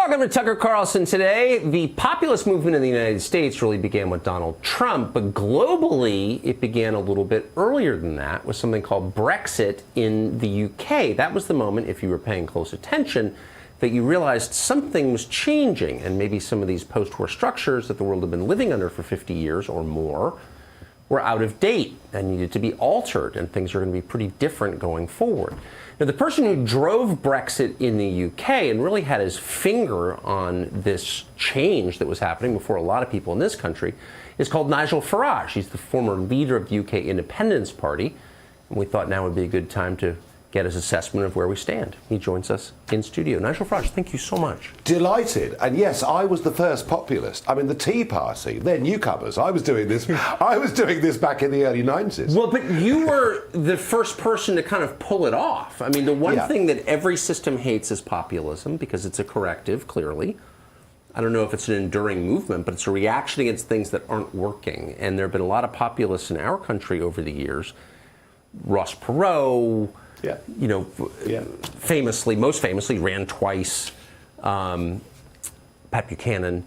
Welcome to Tucker Carlson Today. The populist movement in the United States really began with Donald Trump, but globally it began a little bit earlier than that with something called Brexit in the UK. That was the moment, if you were paying close attention, that you realized something was changing, and maybe some of these post-war structures that the world had been living under for 50 years or more were out of date and needed to be altered, and things are going to be pretty different going forward. Now, the person who drove Brexit in the UK and really had his finger on this change that was happening before a lot of people in this country is called Nigel Farage. He's the former leader of the UK Independence Party, and we thought now would be a good time to get his assessment of where we stand. He joins us in studio. Nigel Farage, thank you so much. Delighted. And yes, I was the first populist. I mean, the Tea Party, they're newcomers. I was doing this back in the early 90s. Well, but you were the first person to kind of pull it off. I mean, the one thing that every system hates is populism, because it's a corrective, clearly. I don't know if it's an enduring movement, but it's a reaction against things that aren't working. And there have been a lot of populists in our country over the years. Ross Perot, most famously ran twice, Pat Buchanan,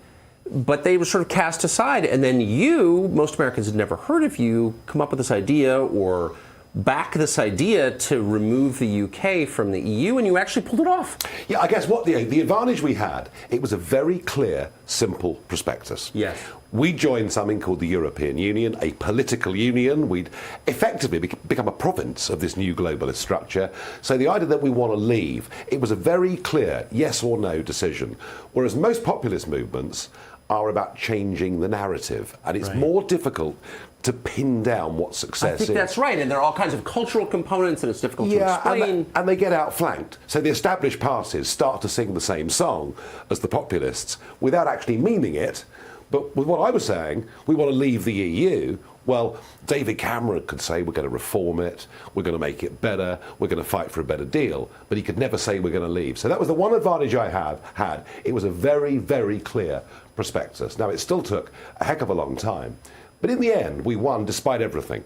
but they were sort of cast aside. And then most Americans had never heard of you, come up with this idea or back this idea to remove the UK from the EU, and you actually pulled it off. Yeah, I guess what the advantage we had, it was a very clear, simple prospectus. Yes. We joined something called the European Union, a political union. We'd effectively become a province of this new globalist structure. So the idea that we want to leave, it was a very clear yes or no decision. Whereas most populist movements are about changing the narrative, and it's more difficult to pin down what success is. I think that's right, and there are all kinds of cultural components, and it's difficult to explain. And they get outflanked. So the established parties start to sing the same song as the populists without actually meaning it. But with what I was saying, we want to leave the EU. Well, David Cameron could say we're going to reform it, we're going to make it better, we're going to fight for a better deal, but he could never say we're going to leave. So that was the one advantage I had. It was a very, very clear prospectus. Now, it still took a heck of a long time. But in the end, we won despite everything.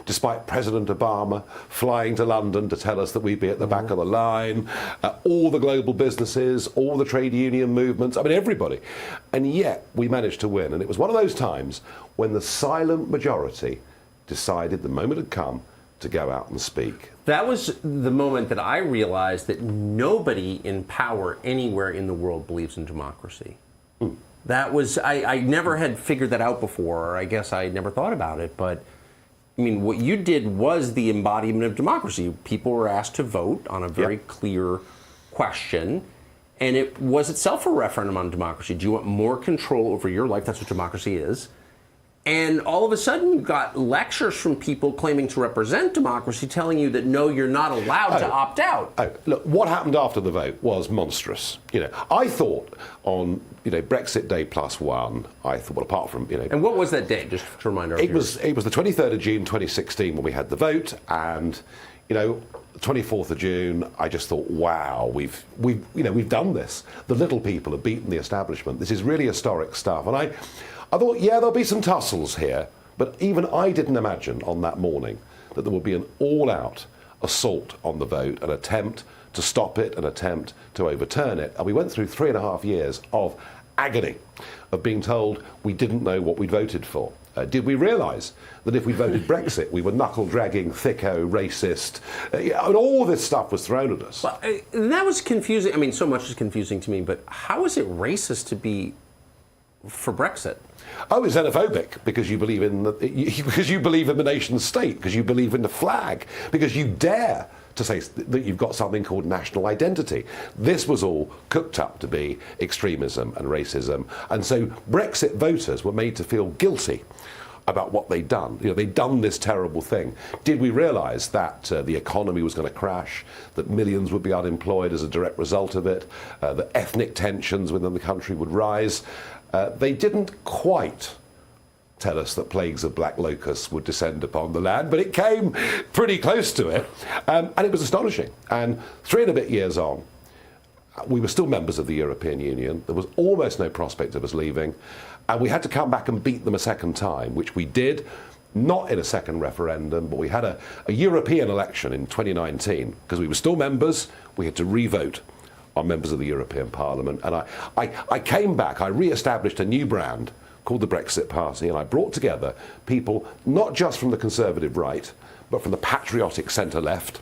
Despite President Obama flying to London to tell us that we'd be at the back of the line, all the global businesses, all the trade union movements, I mean, everybody. And yet, we managed to win. And it was one of those times when the silent majority decided the moment had come to go out and speak. That was the moment that I realized that nobody in power anywhere in the world believes in democracy. That was, I never had figured that out before, or I guess I never thought about it, but I mean, what you did was the embodiment of democracy. People were asked to vote on a very clear question, and it was itself a referendum on democracy. Do you want more control over your life? That's what democracy is. And all of a sudden, you got lectures from people claiming to represent democracy telling you that, no, you're not allowed to opt out. Look, what happened after the vote was monstrous. I thought on, Brexit Day +1, I thought, well, apart from, And what was that day, just to remind our viewers? It was the 23rd of June, 2016, when we had the vote, and, 24th of June, I just thought, wow, we've done this. The little people have beaten the establishment. This is really historic stuff. And I thought, there'll be some tussles here, but even I didn't imagine on that morning that there would be an all-out assault on the vote, an attempt to stop it, an attempt to overturn it. And we went through 3.5 years of agony, of being told we didn't know what we'd voted for. Did we realise that if we voted Brexit, we were knuckle-dragging, thicko, racist, and all this stuff was thrown at us? Well, that was confusing. I mean, so much is confusing to me, but how is it racist to be for Brexit? Oh, it's xenophobic because you believe in the nation state, because you believe in the flag, because you dare to say that you've got something called national identity. This was all cooked up to be extremism and racism, and so Brexit voters were made to feel guilty about what they'd done. They'd done this terrible thing. Did we realise that the economy was going to crash, that millions would be unemployed as a direct result of it, that ethnic tensions within the country would rise? They didn't quite tell us that plagues of black locusts would descend upon the land, but it came pretty close to it, and it was astonishing. And 3 and a bit years on, we were still members of the European Union. There was almost no prospect of us leaving, and we had to come back and beat them a second time, which we did, not in a second referendum, but we had a European election in 2019, because we were still members. We had to re-vote are members of the European Parliament. And I came back, I re-established a new brand called the Brexit Party, and I brought together people not just from the conservative right, but from the patriotic centre-left,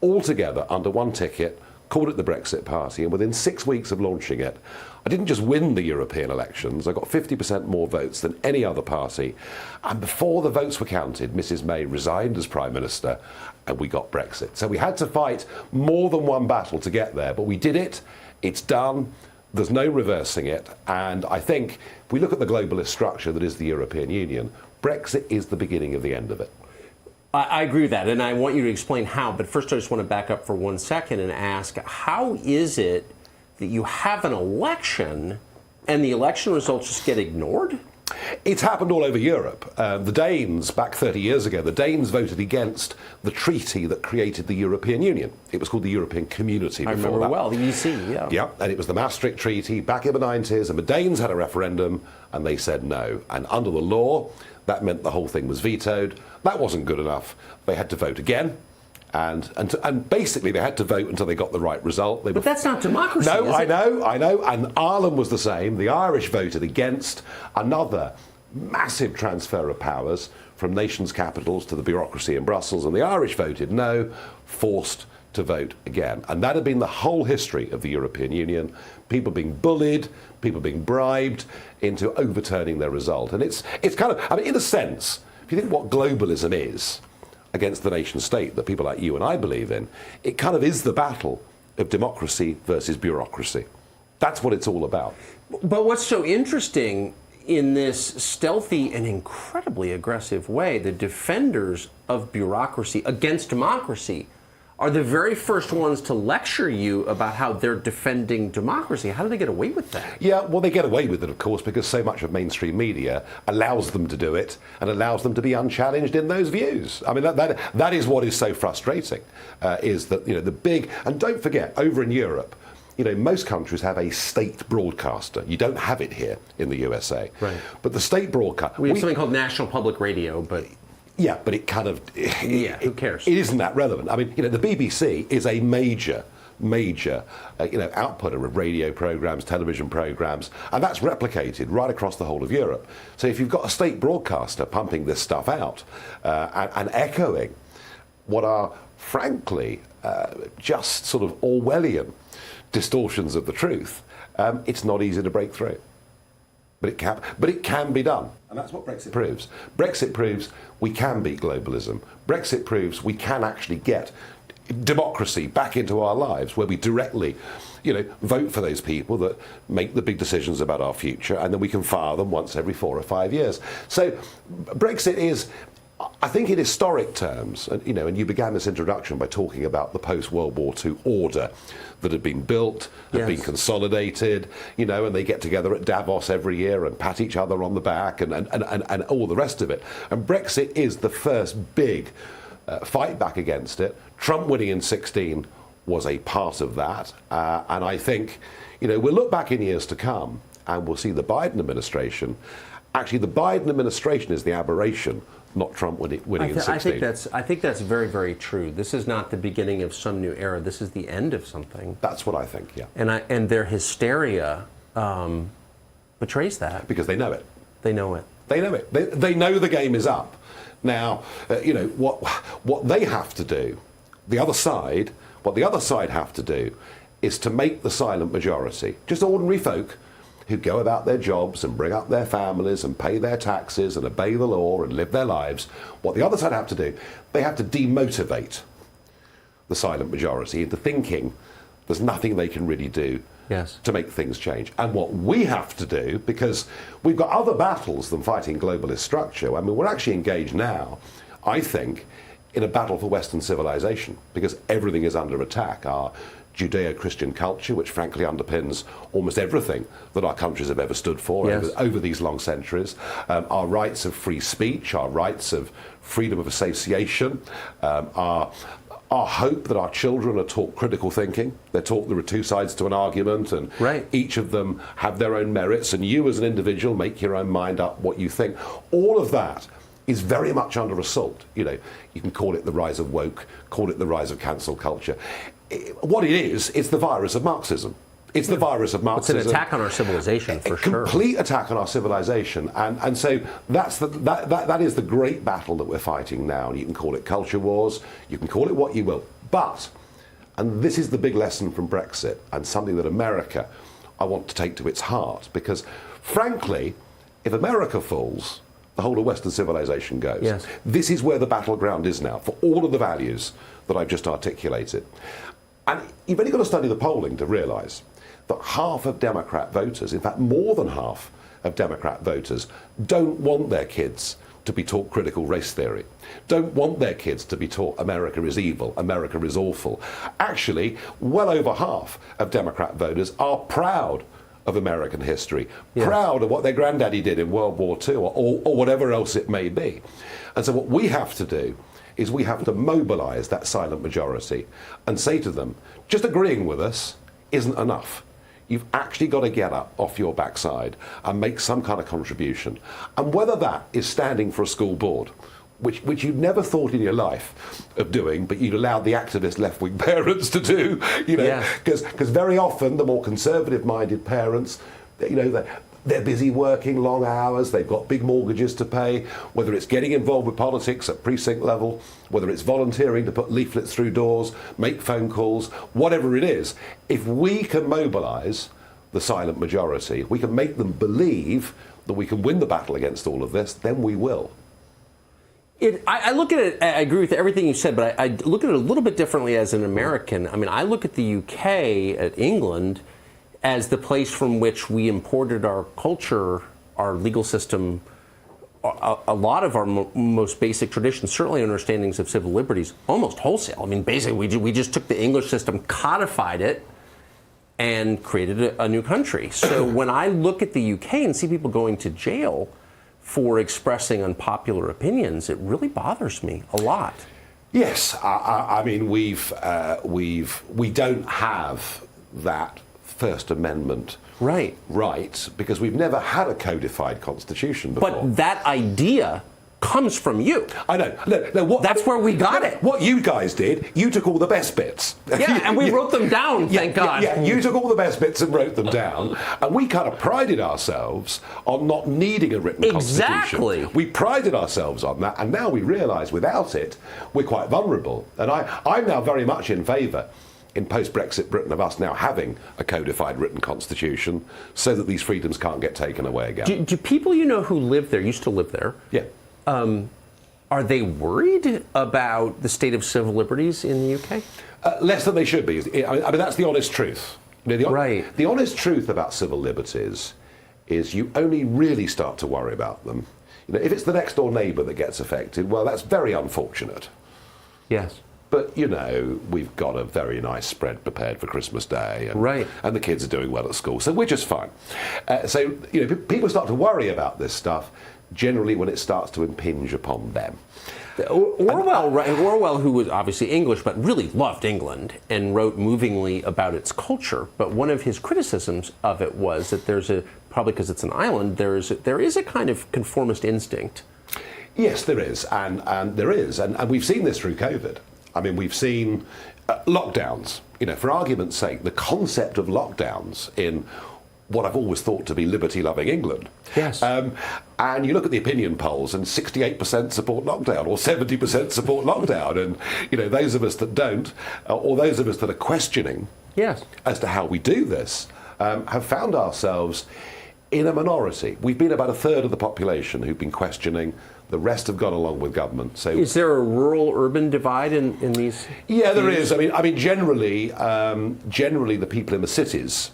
all together under one ticket, called it the Brexit Party. And within 6 weeks of launching it, I didn't just win the European elections, I got 50% more votes than any other party. And before the votes were counted, Mrs May resigned as Prime Minister and we got Brexit. So we had to fight more than one battle to get there, but we did it. It's done. There's no reversing it. And I think if we look at the globalist structure that is the European Union, Brexit is the beginning of the end of it. I agree with that, and I want you to explain how. But first, I just want to back up for 1 second and ask, how is it that you have an election and the election results just get ignored? It's happened all over Europe. The Danes, back 30 years ago, the Danes voted against the treaty that created the European Union. It was called the European Community before I remember that. well, the EC, yeah. Yeah, and it was the Maastricht Treaty back in the 90s, and the Danes had a referendum, and they said no. And under the law, that meant the whole thing was vetoed. That wasn't good enough. They had to vote again. And basically they had to vote until they got the right result. But that's not democracy, No, is I it? know. And Ireland was the same. The Irish voted against another massive transfer of powers from nations' capitals to the bureaucracy in Brussels. And the Irish voted no, forced to vote again. And that had been the whole history of the European Union. People being bullied, people being bribed into overturning their result. And it's kind of, I mean, in a sense, if you think what globalism is, against the nation state that people like you and I believe in, it kind of is the battle of democracy versus bureaucracy. That's what it's all about. But what's so interesting in this stealthy and incredibly aggressive way, the defenders of bureaucracy against democracy are the very first ones to lecture you about how they're defending democracy. How do they get away with that? Yeah, well, they get away with it, of course, because so much of mainstream media allows them to do it and allows them to be unchallenged in those views. I mean, that is what is so frustrating, is that, the big... And don't forget, over in Europe, most countries have a state broadcaster. You don't have it here in the USA. Right. But the state broadcaster... We have something called National Public Radio, but... Yeah, but it kind of... who cares? It isn't that relevant. I mean, the BBC is a major outputter of radio programmes, television programmes, and that's replicated right across the whole of Europe. So if you've got a state broadcaster pumping this stuff out and echoing what are, frankly, just sort of Orwellian distortions of the truth, it's not easy to break through. But it can be done. And that's what Brexit proves. Brexit proves we can beat globalism. Brexit proves we can actually get democracy back into our lives, where we directly, vote for those people that make the big decisions about our future, and then we can fire them once every 4 or 5 years. So Brexit is, I think in historic terms, and you began this introduction by talking about the post-World War II order that had been built, had been consolidated, and they get together at Davos every year and pat each other on the back and all the rest of it. And Brexit is the first big fight back against it. Trump winning in 2016 was a part of that. And I think, we'll look back in years to come and we'll see the Biden administration. Actually, the Biden administration is the aberration, not Trump winning in 2016. I think that's very, very true. This is not the beginning of some new era. This is the end of something. That's what I think, yeah. And their hysteria betrays that. Because they know it. They know it. They know it. They know the game is up. Now, what they have to do, what the other side have to do is to make the silent majority, just ordinary folk, who go about their jobs and bring up their families and pay their taxes and obey the law and live their lives. What the other side have to do, they have to demotivate the silent majority into thinking there's nothing they can really do to make things change. And what we have to do, because we've got other battles than fighting globalist structure. I mean, we're actually engaged now, I think, in a battle for Western civilization, because everything is under attack. Our Judeo-Christian culture, which frankly underpins almost everything that our countries have ever stood for over these long centuries, our rights of free speech, our rights of freedom of association, our hope that our children are taught critical thinking. They're taught there are two sides to an argument, and each of them have their own merits, and you as an individual make your own mind up what you think. All of that is very much under assault. You know, you can call it the rise of woke, call it the rise of cancel culture. What it is, it's the virus of Marxism. It's the virus of Marxism. It's an attack on our civilization, for sure. A complete attack on our civilization. And so that is the great battle that we're fighting now. And you can call it culture wars, you can call it what you will. But, and this is the big lesson from Brexit, and something that America, I want to take to its heart, because frankly, if America falls, the whole of Western civilization goes. Yes. This is where the battleground is now, for all of the values that I've just articulated. And you've only got to study the polling to realise that half of Democrat voters, in fact more than half of Democrat voters, don't want their kids to be taught critical race theory, don't want their kids to be taught America is evil, America is awful. Actually, well over half of Democrat voters are proud of American history, proud of what their granddaddy did in World War II or whatever else it may be. And so what we have to do is we have to mobilise that silent majority and say to them, just agreeing with us isn't enough. You've actually got to get up off your backside and make some kind of contribution. And whether that is standing for a school board, which you'd never thought in your life of doing, but you'd allowed the activist left-wing parents to do, you know, because very often the more conservative-minded parents, you know, they're busy working long hours, they've got big mortgages to pay, whether it's getting involved with politics at precinct level, whether it's volunteering to put leaflets through doors, make phone calls, whatever it is. If we can mobilise the silent majority, we can make them believe that we can win the battle against all of this, then we will. I look at it, I agree with everything you said, but I look at it a little bit differently as an American. I mean, I look at the UK, at England, as the place from which we imported our culture, our legal system, a lot of our most basic traditions, certainly understandings of civil liberties, almost wholesale. I mean, basically, we just took the English system, codified it, and created a new country. So when I look at the UK and see people going to jail for expressing unpopular opinions, it really bothers me a lot. Yes, I mean, we don't have that First Amendment right because we've never had a codified constitution before. But that idea comes from you. I know. No, that's where we got it. What you guys did, you took all the best bits. Yeah, and we wrote them down, thank God. Yeah, you took all the best bits and wrote them down, and we kind of prided ourselves on not needing a written constitution. We prided ourselves on that, and now we realise without it, we're quite vulnerable. And I'm now very much in favour, in post-Brexit Britain, of us now having a codified written constitution so that these freedoms can't get taken away again. Do people you know who live there, used to live there, are they worried about the state of civil liberties in the UK? Less than they should be. I mean, that's the honest truth. You know, the honest truth about civil liberties is you only really start to worry about them. You know, if it's the next door neighbour that gets affected, well, that's very unfortunate. Yes. But, you know, we've got a very nice spread prepared for Christmas Day. And, and the kids are doing well at school, so we're just fine. So, you know, people start to worry about this stuff generally when it starts to impinge upon them. Orwell, who was obviously English, but really loved England and wrote movingly about its culture. But one of his criticisms of it was that probably because it's an island, there is a kind of conformist instinct. Yes, there is, and there is, and we've seen this through COVID. I mean, we've seen lockdowns. You know, for argument's sake, the concept of lockdowns in what I've always thought to be liberty-loving England. Yes. And you look at the opinion polls, and 68% support lockdown, or 70% support lockdown. And, you know, those of us that don't, or those of us that are questioning as to how we do this, have found ourselves in a minority. We've been about a third of the population who've been questioning. The rest have gone along with government. So, is there a rural-urban divide in these? Yeah, there is. I mean, generally, the people in the cities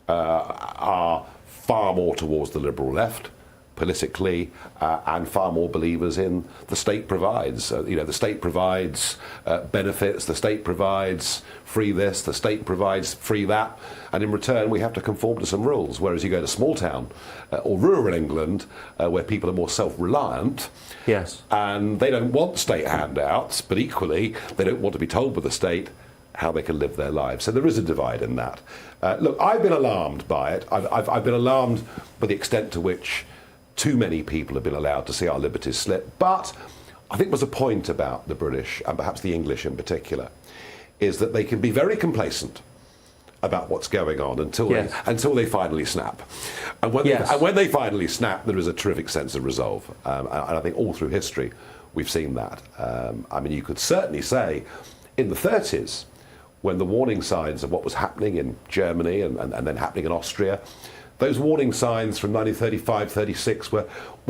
are far more towards the liberal left politically, and far more believers in the state provides. You know, the state provides benefits, the state provides free this, the state provides free that, and in return we have to conform to some rules. Whereas you go to small town or rural England, where people are more self-reliant, and they don't want state handouts, but equally they don't want to be told by the state how they can live their lives. So there is a divide in that. Look, I've been alarmed by it. I've been alarmed by the extent to which too many people have been allowed to see our liberties slip. But I think there's a point about the British, and perhaps the English in particular, is that they can be very complacent about what's going on until they finally snap. And when they finally snap, there is a terrific sense of resolve. And I think all through history, we've seen that. I mean, you could certainly say in the 30s, when the warning signs of what was happening in Germany and then happening in Austria, those warning signs from 1935, 36 were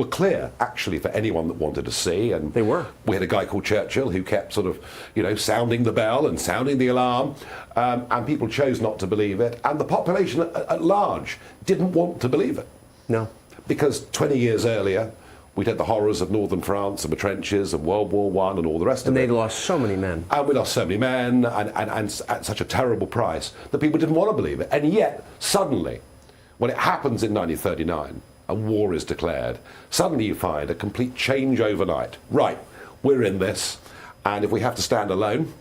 clear, actually, for anyone that wanted to see. And they were. We had a guy called Churchill who kept sort of, sounding the bell and sounding the alarm, and people chose not to believe it. And the population at large didn't want to believe it. No. Because 20 years earlier, we'd had the horrors of northern France and the trenches and World War I and all the rest of it. And they'd lost so many men. And we lost so many men and at such a terrible price that people didn't want to believe it. And yet, suddenly, when it happens in 1939, a war is declared, suddenly you find a complete change overnight. Right, we're in this, and if we have to stand alone,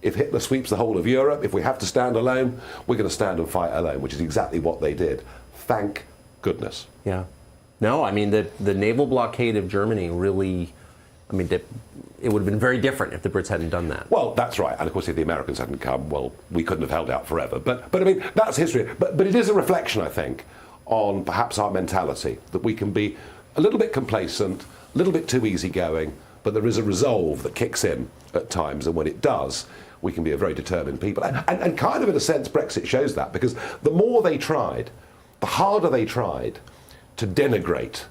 if Hitler sweeps the whole of Europe, if we have to stand alone, we're going to stand and fight alone, which is exactly what they did. Thank goodness. Yeah. No, I mean, the naval blockade of Germany really, I mean, it would have been very different if the Brits hadn't done that. Well, that's right. And of course, if the Americans hadn't come, well, we couldn't have held out forever. But I mean, that's history. But it is a reflection, I think, on perhaps our mentality, that we can be a little bit complacent, a little bit too easygoing, but there is a resolve that kicks in at times. And when it does, we can be a very determined people. And kind of in a sense, Brexit shows that, because the more they tried, the harder they tried to denigrate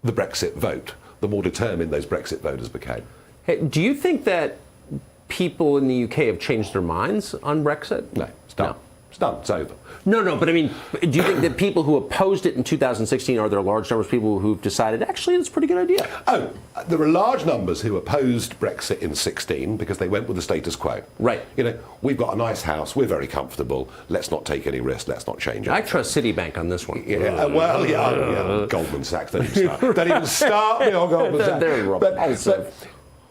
the Brexit vote, the more determined those Brexit voters became. Hey, do you think that people in the UK have changed their minds on Brexit? No, it's done. No. It's done. It's over. No, but I mean, do you think that people who opposed it in 2016, are there large numbers of people who've decided, actually, it's a pretty good idea? Oh, there are large numbers who opposed Brexit in 16 because they went with the status quo. Right. We've got a nice house, we're very comfortable, let's not take any risk, let's not change it. I trust Citibank on this one. Yeah, Goldman Sachs, don't even start me on Goldman Sachs. But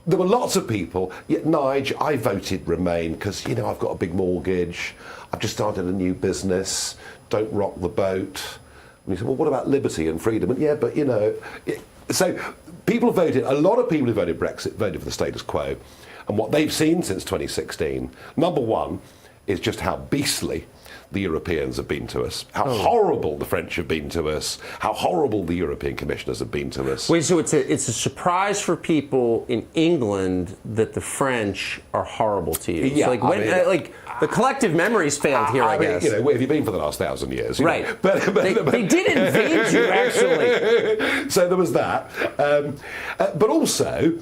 there were lots of people, yet Nige, I voted Remain because, I've got a big mortgage, I've just started a new business, don't rock the boat. And you said, well, what about liberty and freedom? And yeah, but, so people voted, a lot of people who voted Brexit voted for the status quo. And what they've seen since 2016, number one, is just how beastly the Europeans have been to us, how horrible the French have been to us, how horrible the European commissioners have been to us. Wait, so it's a surprise for people in England that the French are horrible to you? Yeah, so the collective memory's failed here, I guess. Where have you been for the last 1,000 years? Right. They did invade you, actually. So there was that. But also,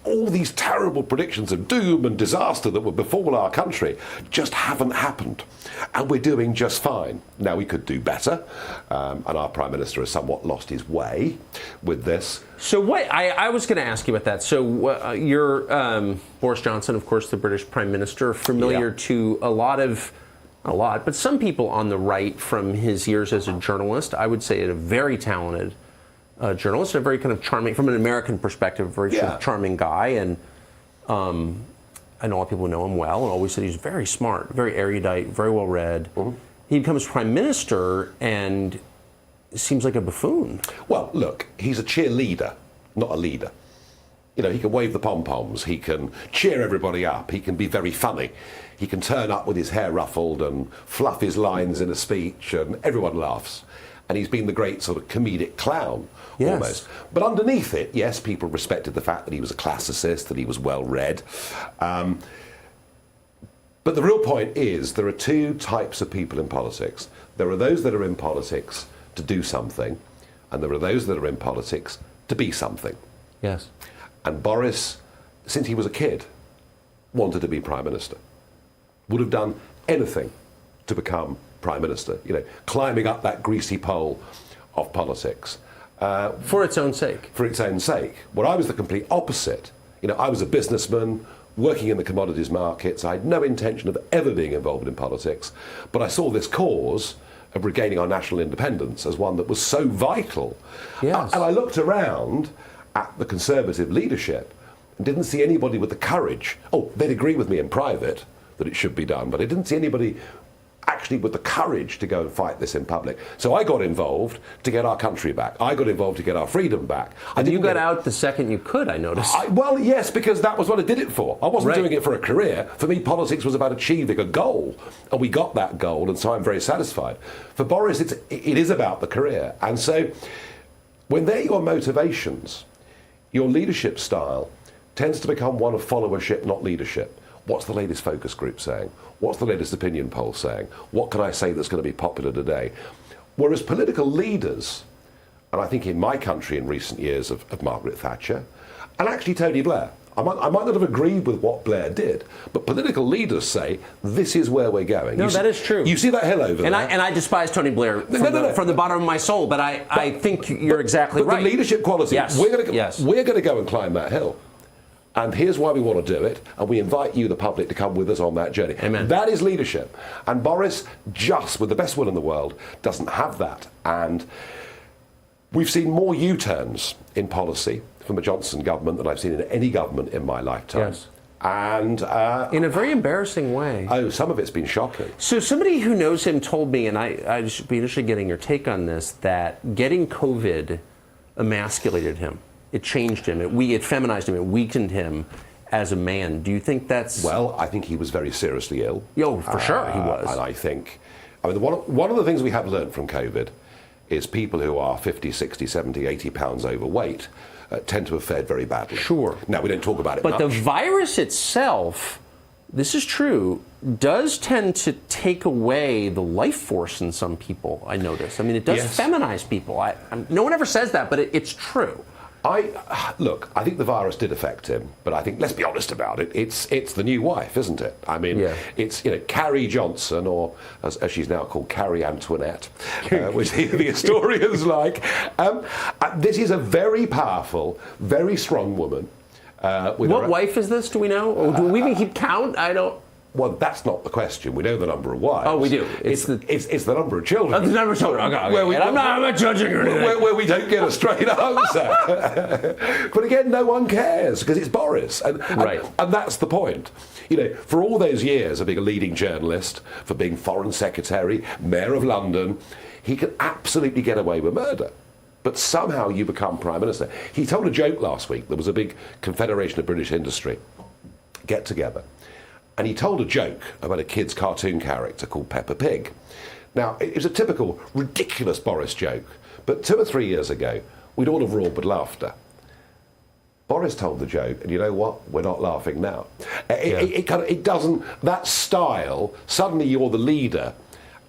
all these terrible predictions of doom and disaster that would befall our country just haven't happened. And we're doing just fine. Now, we could do better, and our Prime Minister has somewhat lost his way with this. So what, I was going to ask you about that. So you're Boris Johnson, of course, the British Prime Minister, familiar to but some people on the right from his years as a journalist. I would say a very talented journalist, a very kind of charming, from an American perspective, very sort of charming guy. And I know a lot of people who know him well and always said he's very smart, very erudite, very well read. Mm-hmm. He becomes Prime Minister and seems like a buffoon. Well, look, he's a cheerleader, not a leader. He can wave the pom-poms, he can cheer everybody up, he can be very funny. He can turn up with his hair ruffled and fluff his lines in a speech and everyone laughs. And he's been the great sort of comedic clown, almost. But underneath it, yes, people respected the fact that he was a classicist, that he was well-read. But the real point is there are two types of people in politics. There are those that are in politics to do something, and there are those that are in politics to be something. Yes. And Boris, since he was a kid, wanted to be Prime Minister. Would have done anything to become Prime Minister, climbing up that greasy pole of politics. For its own sake. For its own sake. Well, I was the complete opposite. I was a businessman working in the commodities markets. I had no intention of ever being involved in politics, but I saw this cause of regaining our national independence as one that was so vital. Yes. And I looked around at the Conservative leadership and didn't see anybody with the courage. Oh, they'd agree with me in private that it should be done, but I didn't see anybody actually with the courage to go and fight this in public. So I got involved to get our country back. I got involved to get our freedom back. And you got out the second you could, I noticed. Well, yes, because that was what I did it for. I wasn't Right. doing it for a career. For me, politics was about achieving a goal. And we got that goal, and so I'm very satisfied. For Boris, it is about the career. And so when they're your motivations, your leadership style tends to become one of followership, not leadership. What's the latest focus group saying? What's the latest opinion poll saying? What can I say that's going to be popular today? Whereas political leaders, and I think in my country in recent years of Margaret Thatcher, and actually Tony Blair, I might not have agreed with what Blair did, but political leaders say, this is where we're going. No, that is true. You see that hill over there? And I despise Tony Blair from the bottom of my soul, but I think you're exactly right. The leadership quality, yes. we're going to go and climb that hill. And here's why we want to do it, and we invite you, the public, to come with us on that journey. Amen. That is leadership. And Boris, just with the best will in the world, doesn't have that. And we've seen more U-turns in policy from the Johnson government than I've seen in any government in my lifetime. Yes. And in a very embarrassing way. Oh, some of it's been shocking. So somebody who knows him told me, and I should be interested in getting your take on this, that getting COVID emasculated him. It changed him. It feminized him. It weakened him as a man. Do you think that's... Well, I think he was very seriously ill. Yo, for sure he was. And I think... one of the things we have learned from COVID is people who are 50, 60, 70, 80 pounds overweight tend to have fared very badly. Sure. Now, we don't talk about it much. But the virus itself, this is true, does tend to take away the life force in some people, I notice. I mean, it does feminize people. No one ever says that, but it's true. Look, I think the virus did affect him, but I think, let's be honest about it, it's the new wife, isn't it? I mean, it's, Carrie Johnson, or as she's now called, Carrie Antoinette, which the historians like. This is a very powerful, very strong woman. What wife is this, do we know? Or do we even keep count? I don't... Well, that's not the question. We know the number of wives. Oh, we do. It's the number of children. The number of children. Okay. I'm not judging or anything. Where we don't get a straight answer. But again, no one cares because it's Boris. And that's the point. For all those years of being a leading journalist, for being Foreign Secretary, Mayor of London, he can absolutely get away with murder. But somehow you become Prime Minister. He told a joke last week. There was a big Confederation of British Industry get-together. And he told a joke about a kid's cartoon character called Peppa Pig. Now, it was a typical, ridiculous Boris joke, but 2 or 3 years ago, we'd all have roared with laughter. Boris told the joke, and you know what? We're not laughing now. It doesn't, that style, suddenly you're the leader,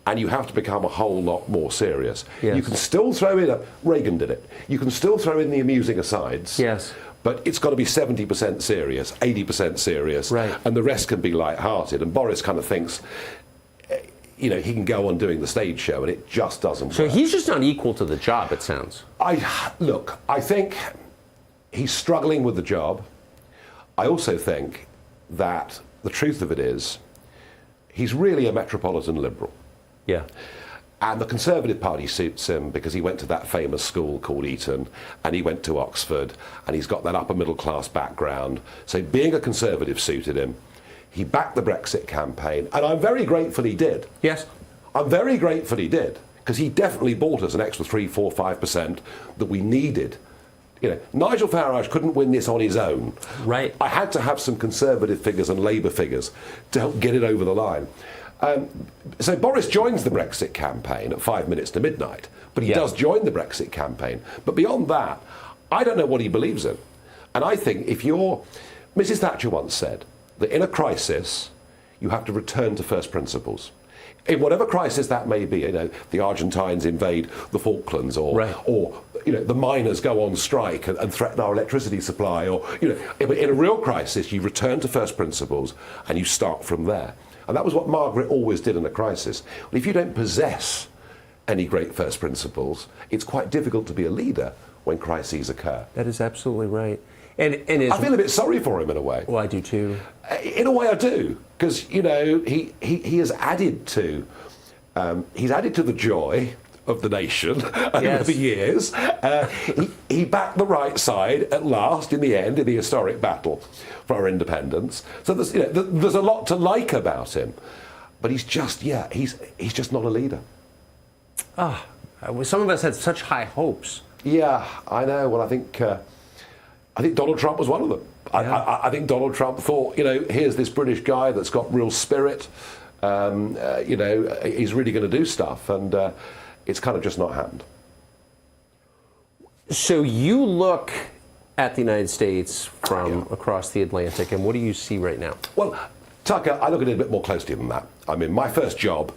and you have to become a whole lot more serious. Yes. You can still throw in, Reagan did it, you can still throw in the amusing asides. Yes. But it's got to be 70% serious, 80% serious, and the rest can be light-hearted. And Boris kind of thinks, he can go on doing the stage show, and it just doesn't work. So he's just not equal to the job, it sounds. I think he's struggling with the job. I also think that the truth of it is, he's really a metropolitan liberal. Yeah. And the Conservative Party suits him because he went to that famous school called Eton, and he went to Oxford, and he's got that upper middle class background. So being a Conservative suited him. He backed the Brexit campaign, and I'm very grateful he did. Yes. I'm very grateful he did, because he definitely bought us an extra 3, 4, 5% that we needed. Nigel Farage couldn't win this on his own. Right. I had to have some Conservative figures and Labour figures to help get it over the line. So Boris joins the Brexit campaign at 5 minutes to midnight, but he does join the Brexit campaign. But beyond that, I don't know what he believes in. And I think Mrs. Thatcher once said that in a crisis, you have to return to first principles. In whatever crisis that may be, the Argentines invade the Falklands, or the miners go on strike and threaten our electricity supply, or in a real crisis, you return to first principles and you start from there. And that was what Margaret always did in a crisis. But if you don't possess any great first principles, it's quite difficult to be a leader when crises occur. That is absolutely right. And I feel a bit sorry for him in a way. Well, I do too. In a way, I do, because he has added to the joy of the nation over the years. He backed the right side at last, in the end, in the historic battle for our independence. So there's a lot to like about him. but he's just he's just not a leader. Some of us had such high hopes. Yeah, I know. Well, I think Donald Trump was one of them. Yeah. I think Donald Trump thought, here's this British guy that's got real spirit. He's really going to do stuff, and it's kind of just not happened. So you look at the United States from across the Atlantic, and what do you see right now? Well, Tucker, I look at it a bit more closely than that. I mean, my first job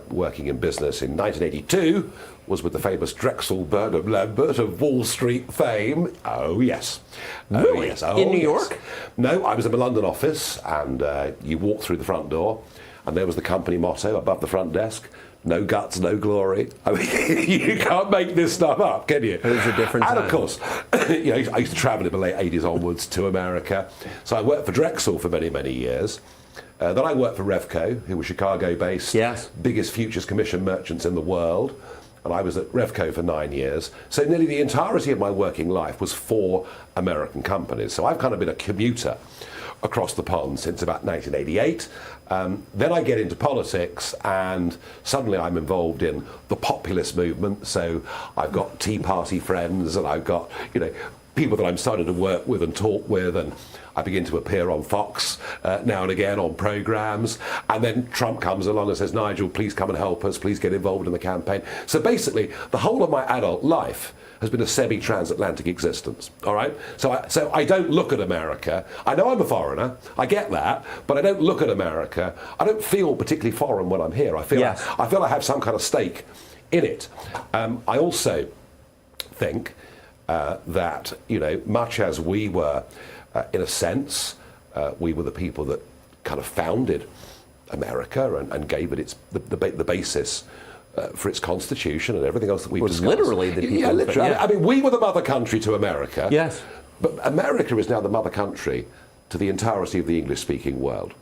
working in business in 1982 was with the famous Drexel Burnham Lambert of Wall Street fame. Oh, yes. Really? Yes. Oh, in New yes. York? No, I was in the London office, and you walk through the front door, and there was the company motto above the front desk: no guts, no glory. I mean, you can't make this stuff up, can you? It was a different And time. of course, I used to travel in the late 80s onwards to America. So I worked for Drexel for many, many years. Then I worked for Revco, who were Chicago-based, Yes. biggest futures commission merchants in the world. And I was at Revco for 9 years. So nearly the entirety of my working life was for American companies. So I've kind of been a commuter across the pond since about 1988. Then I get into politics, and suddenly I'm involved in the populist movement. So I've got Tea Party friends, and I've got, people that I'm starting to work with and talk with, and I begin to appear on Fox now and again on programs. And then Trump comes along and says, Nigel, please come and help us, please get involved in the campaign. So basically, the whole of my adult life has been a semi-transatlantic existence, all right? So I don't look at America. I know I'm a foreigner, I get that, but I don't look at America. I don't feel particularly foreign when I'm here. I feel I have some kind of stake in it. I also think that, much as we were, in a sense, we were the people that kind of founded America and gave it the basis for its constitution and everything else that we've discussed. Literally the people. Yeah, literally. Yeah. I mean, we were the mother country to America. Yes. But America is now the mother country to the entirety of the English-speaking world.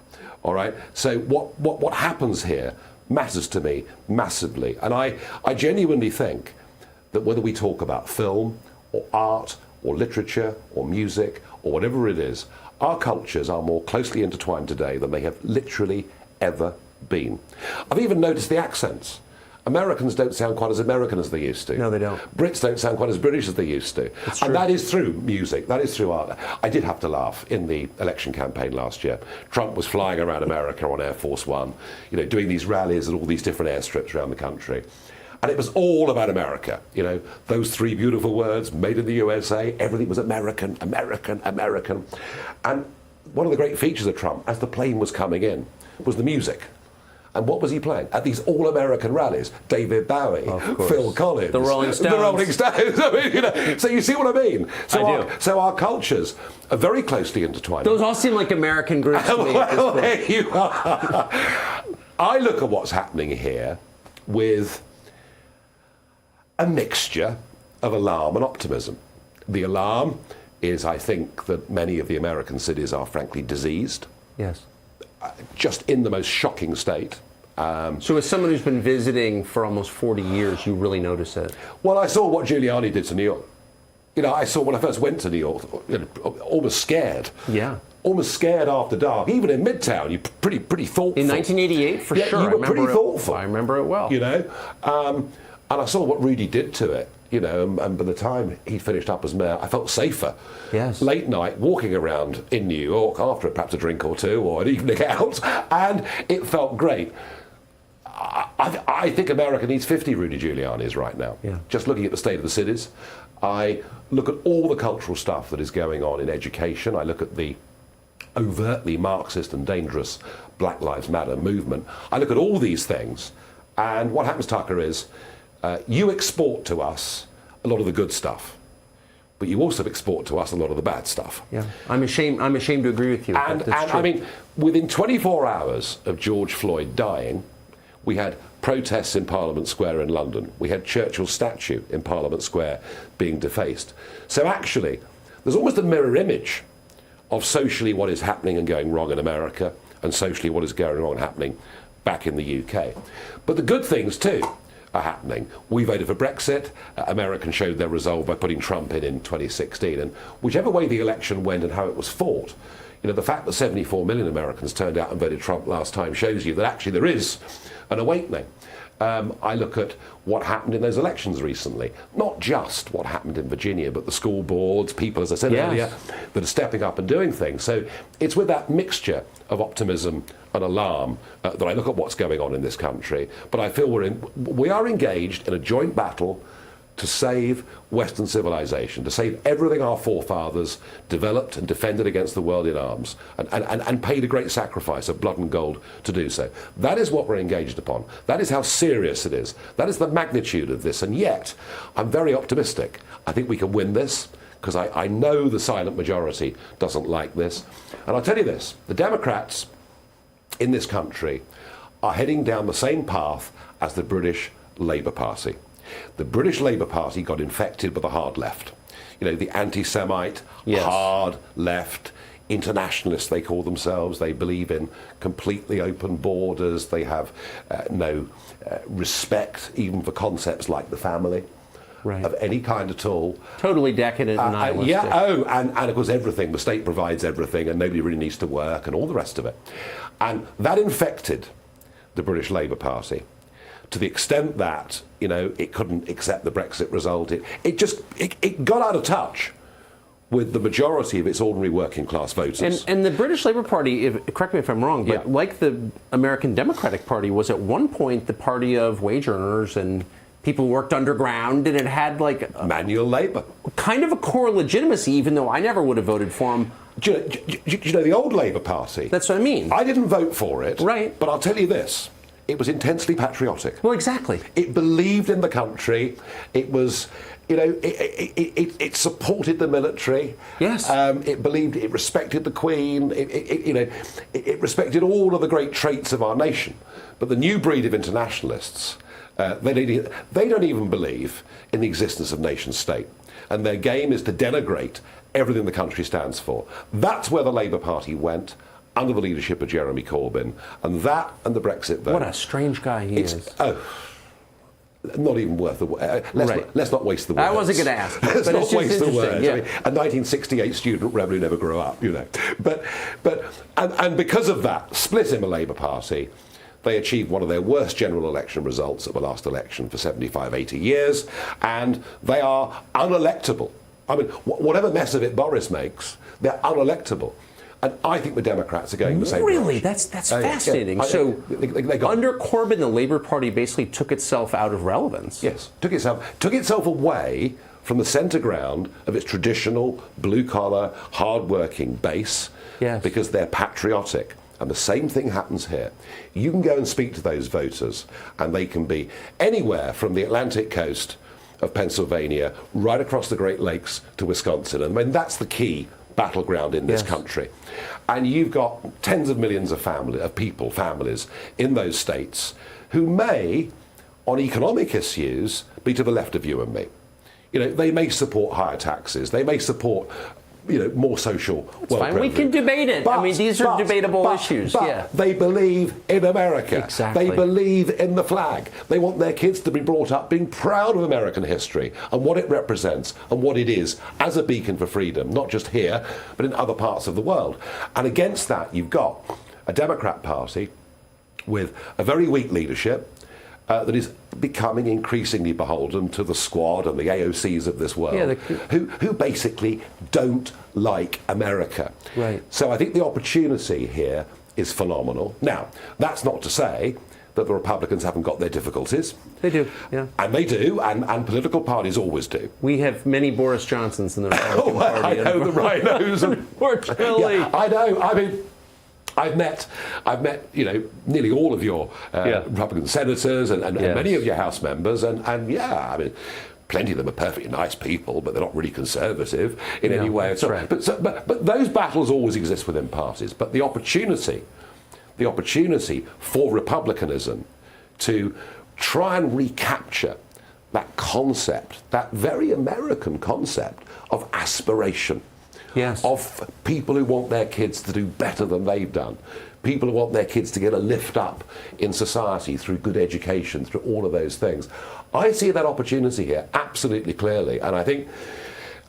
All right? So what happens here matters to me massively. And I genuinely think that whether we talk about film or art or literature or music or whatever it is, our cultures are more closely intertwined today than they have literally ever been. I've even noticed the accents. Americans don't sound quite as American as they used to. No, they don't. Brits don't sound quite as British as they used to. And that is through music, that is through art. I did have to laugh in the election campaign last year. Trump was flying around America on Air Force One, doing these rallies at all these different airstrips around the country. And it was all about America. Those three beautiful words, made in the USA, everything was American, American, American. And one of the great features of Trump, as the plane was coming in, was the music. And what was he playing? At these all-American rallies, David Bowie, Phil Collins, the Rolling Stones. The Rolling Stones. I mean, so you see what I mean? So our cultures are very closely intertwined. Those all seem like American groups to me. Well, there you are. I look at what's happening here with a mixture of alarm and optimism. The alarm is, I think, that many of the American cities are frankly diseased. Yes. Just in the most shocking state. So as someone who's been visiting for almost 40 years, you really notice it? Well, I saw what Giuliani did to New York. I saw when I first went to New York, almost scared. Yeah. Almost scared after dark. Even in Midtown, you're pretty thoughtful. In 1988, for sure. You were pretty thoughtful. I remember it well. And I saw what Rudy did to it. And by the time he finished up as mayor, I felt safer. Yes. Late night, walking around in New York after perhaps a drink or two or an evening out, and it felt great. I think America needs 50 Rudy Giulianis right now. Yeah. Just looking at the state of the cities. I look at all the cultural stuff that is going on in education. I look at the overtly Marxist and dangerous Black Lives Matter movement. I look at all these things, and what happens, Tucker, is you export to us a lot of the good stuff, but you also export to us a lot of the bad stuff. Yeah, I'm ashamed to agree with you. And I mean, within 24 hours of George Floyd dying, we had protests in Parliament Square in London. We had Churchill's statue in Parliament Square being defaced. So actually, there's almost a mirror image of socially what is happening and going wrong in America, and socially what is going wrong and happening back in the UK. But the good things too are happening. We voted for Brexit. Americans showed their resolve by putting Trump in 2016. And whichever way the election went and how it was fought, the fact that 74 million Americans turned out and voted Trump last time shows you that actually there is an awakening. I look at what happened in those elections recently, not just what happened in Virginia, but the school boards, people, as I said earlier, that are stepping up and doing things. So it's with that mixture of optimism and alarm that I look at what's going on in this country. But I feel we are engaged in a joint battle to save Western civilization, to save everything our forefathers developed and defended against the world in arms, and paid a great sacrifice of blood and gold to do so. That is what we're engaged upon. That is how serious it is. That is the magnitude of this. And yet, I'm very optimistic. I think we can win this, because I know the silent majority doesn't like this. And I'll tell you this, the Democrats in this country are heading down the same path as the British Labour Party. The British Labour Party got infected with the hard left. The anti-Semite, hard left, internationalists they call themselves. They believe in completely open borders. They have no respect even for concepts like the family. Right. Of any kind at all. Totally decadent and nihilistic. And of course everything, the state provides everything and nobody really needs to work and all the rest of it. And that infected the British Labour Party to the extent that, it couldn't accept the Brexit result. It got out of touch with the majority of its ordinary working class voters. And the British Labour Party, correct me if I'm wrong, but like the American Democratic Party, was at one point the party of wage earners and people who worked underground, and it had manual labour. Kind of a core legitimacy, even though I never would have voted for them. Do you know the old Labour Party? That's what I mean. I didn't vote for it. Right. But I'll tell you this. It was intensely patriotic. Well, exactly. It believed in the country. It was, it supported the military. Yes. It respected the Queen. It respected all of the great traits of our nation. But the new breed of internationalists, they don't even believe in the existence of nation state. And their game is to denigrate everything the country stands for. That's where the Labour Party went, under the leadership of Jeremy Corbyn, and that and the Brexit vote. What a strange guy he is. Not even worth the word. Let's not waste the words. I wasn't going to ask. Let's but not it's just waste the words. Yeah. A 1968 student rebel who never grew up, But because of that split in the Labour Party, they achieved one of their worst general election results at the last election for 75, 80 years, and they are unelectable. I mean, whatever mess of it Boris makes, they're unelectable. And I think the Democrats are going the same direction. Really? That's fascinating. Yeah. So they under Corbyn, the Labour Party basically took itself out of relevance. Yes, took itself away from the centre ground of its traditional blue-collar, hard-working base, because they're patriotic. And the same thing happens here. You can go and speak to those voters, and they can be anywhere from the Atlantic coast of Pennsylvania right across the Great Lakes to Wisconsin. And I mean, that's the key battleground in this country. And you've got tens of millions of families in those states who may, on economic issues, be to the left of you and me. They may support higher taxes. They may support more social welfare. We can debate it. These are debatable issues. But they believe in America. Exactly. They believe in the flag. They want their kids to be brought up being proud of American history and what it represents and what it is as a beacon for freedom, not just here, but in other parts of the world. And against that, you've got a Democrat Party with a very weak leadership, that is becoming increasingly beholden to the Squad and the AOCs of this world, who basically don't like America. Right. So I think the opportunity here is phenomenal. Now, that's not to say that the Republicans haven't got their difficulties. They do, yeah. And they do, and political parties always do. We have many Boris Johnsons in the Republican Party. I know the rhinos. Unfortunately. Yeah, I know. I mean, I've met, nearly all of your Republican senators and many of your House members, and I mean, plenty of them are perfectly nice people, but they're not really conservative in any way at all. Right. But those battles always exist within parties. But the opportunity for republicanism to try and recapture that concept, that very American concept of aspiration. Yes. Of people who want their kids to do better than they've done, people who want their kids to get a lift up in society through good education, through all of those things. I see that opportunity here absolutely clearly, and I think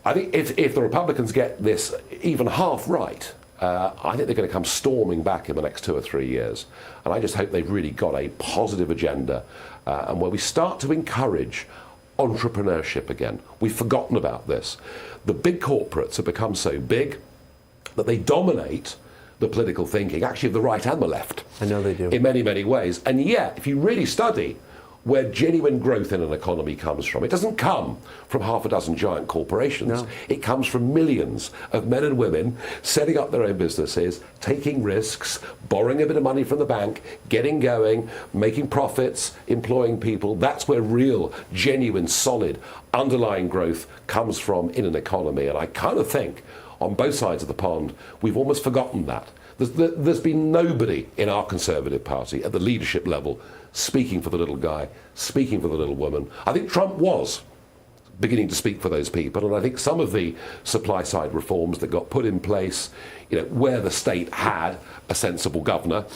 if the Republicans get this even half right, I think they're going to come storming back in the next 2 or 3 years. And I just hope they've really got a positive agenda and where we start to encourage entrepreneurship again. We've forgotten about this. The big corporates have become so big that they dominate the political thinking, actually of the right and the left. I know they do. In many, many ways. And yet, if you really study where genuine growth in an economy comes from, it doesn't come from half a dozen giant corporations. No. It comes from millions of men and women setting up their own businesses, taking risks, borrowing a bit of money from the bank, getting going, making profits, employing people. That's where real, genuine, solid, underlying growth comes from in an economy. And I kind of think on both sides of the pond, we've almost forgotten that. There's been nobody in our Conservative Party at the leadership level speaking for the little guy, speaking for the little woman. I think Trump was beginning to speak for those people, and I think some of the supply side reforms that got put in place, where the state had a sensible governor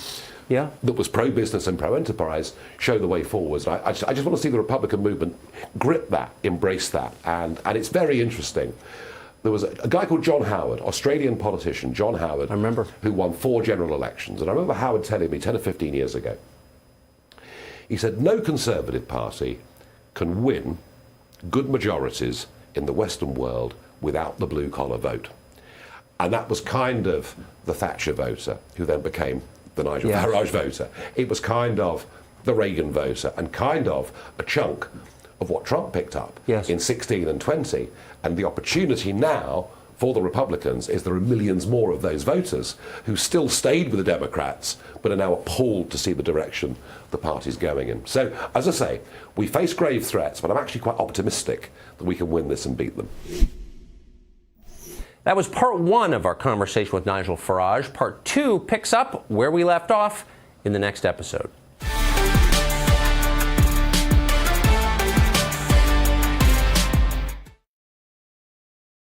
that was pro-business and pro-enterprise, show the way forwards. I just want to see the Republican movement grip that, embrace that, and it's very interesting. There was a guy called John Howard, Australian politician, John Howard, I remember, who won 4 general elections. And I remember Howard telling me 10 or 15 years ago, he said, no Conservative Party can win good majorities in the Western world without the blue-collar vote. And that was kind of the Thatcher voter, who then became the Nigel Farage voter. It was kind of the Reagan voter, and kind of a chunk of what Trump picked up in 16 and 20. And the opportunity now for the Republicans is there are millions more of those voters who still stayed with the Democrats but are now appalled to see the direction the party's going in. So, as I say, we face grave threats, but I'm actually quite optimistic that we can win this and beat them. That was part 1 of our conversation with Nigel Farage. Part 2 picks up where we left off in the next episode.